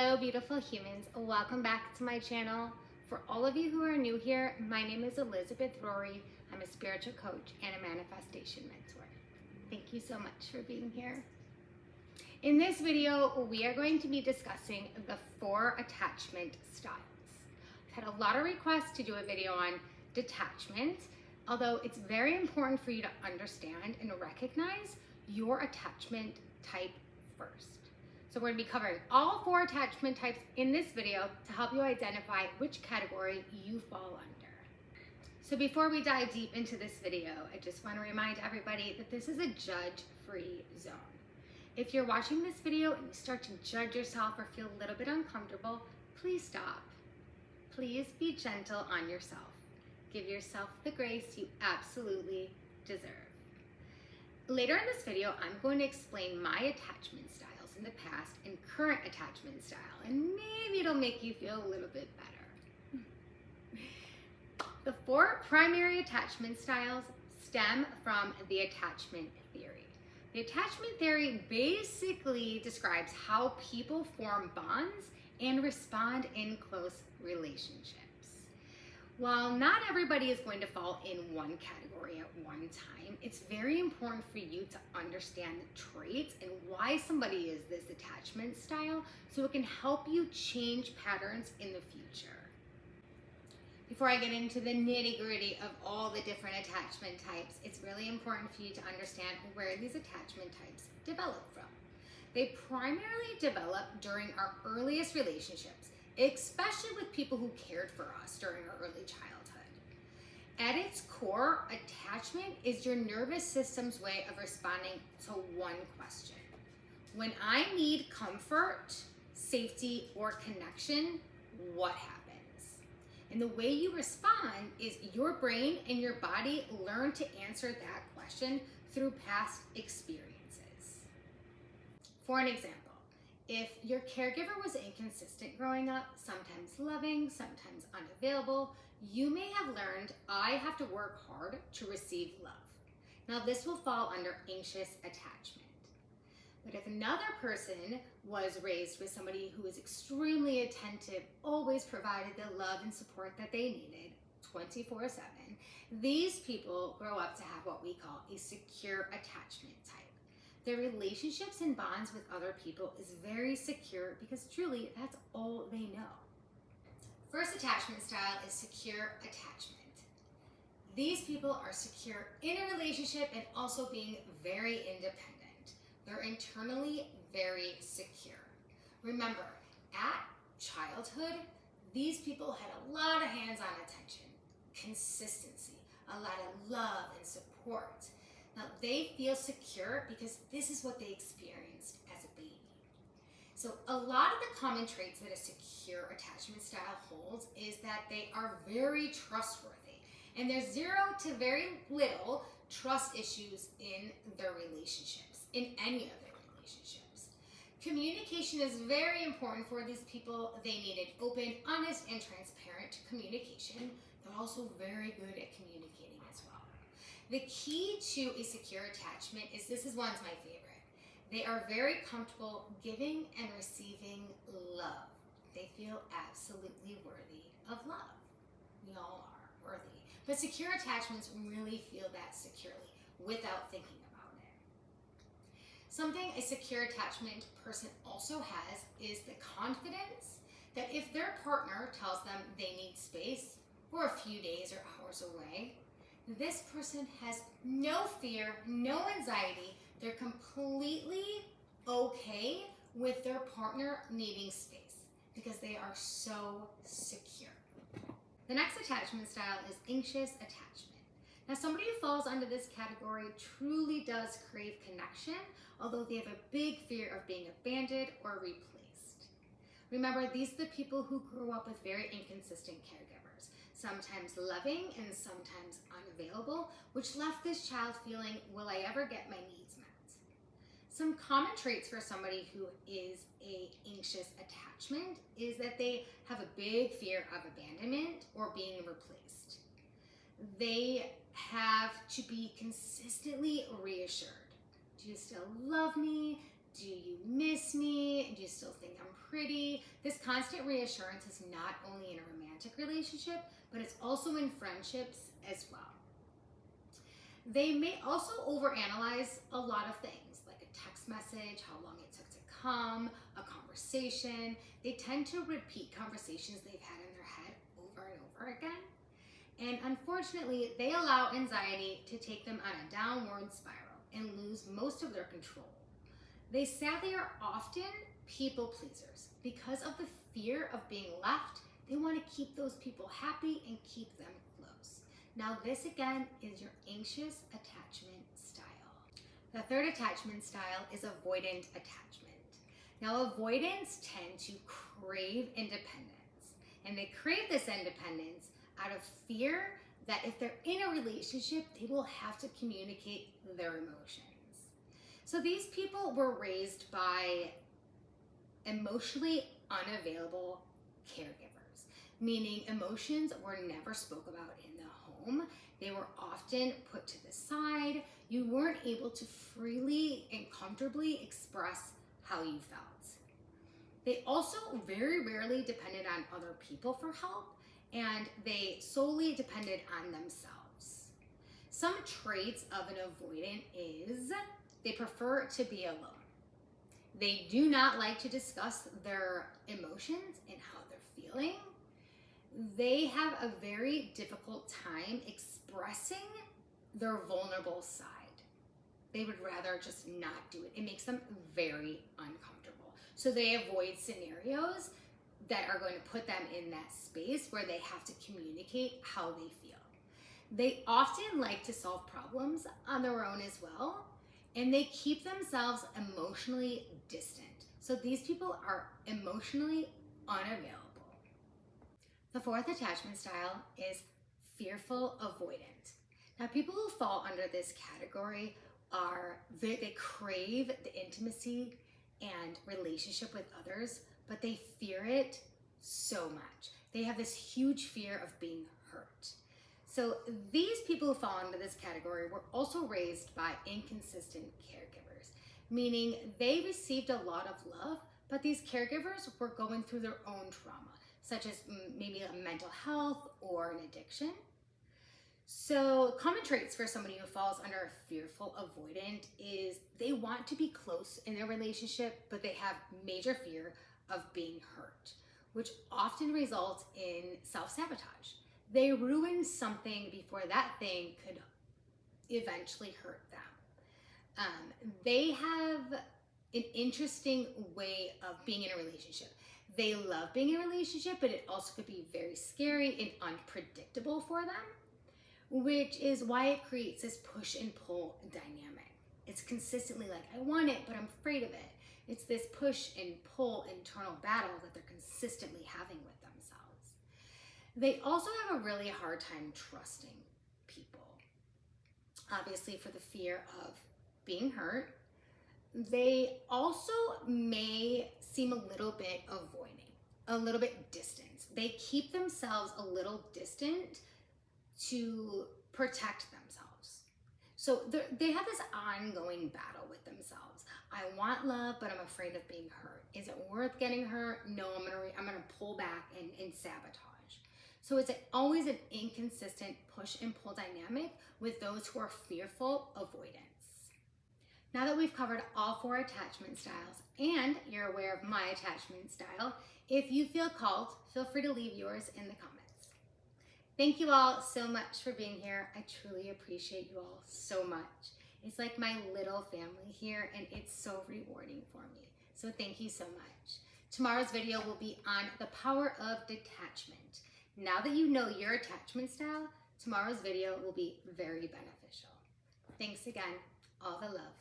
Hello, beautiful humans. Welcome back to my channel. For all of you who are new here, my name is Elizabeth Rory. I'm a spiritual coach and a manifestation mentor. Thank you so much for being here. In this video, we are going to be discussing the 4 attachment styles. I've had a lot of requests to do a video on detachment, although it's very important for you to understand and recognize your attachment type first. So we're going to be covering all 4 attachment types in this video to help you identify which category you fall under. So before we dive deep into this video, I just want to remind everybody that this is a judge-free zone. If you're watching this video and you start to judge yourself or feel a little bit uncomfortable, please stop. Please be gentle on yourself. Give yourself the grace you absolutely deserve. Later in this video, I'm going to explain my attachment styles in the past and current attachment style, and maybe it'll make you feel a little bit better. The 4 primary attachment styles stem from the attachment theory. The attachment theory basically describes how people form bonds and respond in close relationships. While not everybody is going to fall in one category at one time, it's very important for you to understand the traits and why somebody is this attachment style so it can help you change patterns in the future. Before I get into the nitty-gritty of all the different attachment types, it's really important for you to understand where these attachment types develop from. They primarily develop during our earliest relationships, especially with people who cared for us during our early childhood. At its core, attachment is your nervous system's way of responding to one question. When I need comfort, safety, or connection, what happens? And the way you respond is your brain and your body learn to answer that question through past experiences. For an example, if your caregiver was inconsistent growing up, sometimes loving, sometimes unavailable, you may have learned, I have to work hard to receive love. Now this will fall under anxious attachment. But if another person was raised with somebody who was extremely attentive, always provided the love and support that they needed 24/7, these people grow up to have what we call a secure attachment type. Their relationships and bonds with other people is very secure because truly that's all they know. First attachment style is secure attachment. These people are secure in a relationship and also being very independent. They're internally very secure. Remember, at childhood, these people had a lot of hands-on attention, consistency, a lot of love and support. Now, they feel secure because this is what they experienced as a baby. So a lot of the common traits that a secure attachment style holds is that they are very trustworthy. And there's 0 to very little trust issues in their relationships, in any of their relationships. Communication is very important for these people. They need an open, honest, and transparent communication. They're also very good at communicating as well. The key to a secure attachment is, this is one's my favorite. They are very comfortable giving and receiving love. They feel absolutely worthy of love. We all are worthy. But secure attachments really feel that securely without thinking about it. Something a secure attachment person also has is the confidence that if their partner tells them they need space for a few days or hours away, this person has no fear, no anxiety. They're completely okay with their partner needing space because they are so secure. The next attachment style is anxious attachment. Now, somebody who falls under this category truly does crave connection, although they have a big fear of being abandoned or replaced. Remember, these are the people who grew up with very inconsistent caregivers, sometimes loving and sometimes unavailable, which left this child feeling, will I ever get my needs met? Some common traits for somebody who is an anxious attachment is that they have a big fear of abandonment or being replaced. They have to be consistently reassured. Do you still love me? Do you miss me? Do you still think I'm pretty? This constant reassurance is not only in a romantic relationship, but it's also in friendships as well. They may also overanalyze a lot of things, like a text message, how long it took to come, a conversation. They tend to repeat conversations they've had in their head over and over again. And unfortunately, they allow anxiety to take them on a downward spiral and lose most of their control. They sadly are often people pleasers. Because of the fear of being left, they want to keep those people happy and keep them close. Now, this again is your anxious attachment style. The third attachment style is avoidant attachment. Now, avoidants tend to crave independence, and they crave this independence out of fear that if they're in a relationship, they will have to communicate their emotions. So these people were raised by emotionally unavailable caregivers, meaning emotions were never spoke about in the home. They were often put to the side. You weren't able to freely and comfortably express how you felt. They also very rarely depended on other people for help, and they solely depended on themselves. Some traits of an avoidant is they prefer to be alone. They do not like to discuss their emotions and how they're feeling. They have a very difficult time expressing their vulnerable side. They would rather just not do it. It makes them very uncomfortable. So they avoid scenarios that are going to put them in that space where they have to communicate how they feel. They often like to solve problems on their own as well, and they keep themselves emotionally distant. So these people are emotionally unavailable. The fourth attachment style is fearful-avoidant. Now, people who fall under this category they crave the intimacy and relationship with others, but they fear it so much. They have this huge fear of being hurt. So these people who fall into this category were also raised by inconsistent caregivers, meaning they received a lot of love, but these caregivers were going through their own trauma, such as maybe a mental health or an addiction. So common traits for somebody who falls under a fearful avoidant is they want to be close in their relationship, but they have major fear of being hurt, which often results in self-sabotage. They ruin something before that thing could eventually hurt them. They have an interesting way of being in a relationship. They love being in a relationship, but it also could be very scary and unpredictable for them, which is why it creates this push and pull dynamic. It's consistently like, I want it, but I'm afraid of it. It's this push and pull internal battle that they're consistently having with themselves. They also have a really hard time trusting people. Obviously, for the fear of being hurt. They also may seem a little bit avoiding, a little bit distant. They keep themselves a little distant to protect themselves. So they have this ongoing battle with themselves. I want love, but I'm afraid of being hurt. Is it worth getting hurt? No, I'm gonna pull back and sabotage. So it's always an inconsistent push and pull dynamic with those who are fearful avoidance. Now that we've covered all 4 attachment styles and you're aware of my attachment style, if you feel called, feel free to leave yours in the comments. Thank you all so much for being here. I truly appreciate you all so much. It's like my little family here, and it's so rewarding for me. So thank you so much. Tomorrow's video will be on the power of detachment. Now that you know your attachment style, tomorrow's video will be very beneficial. Thanks again. All the love.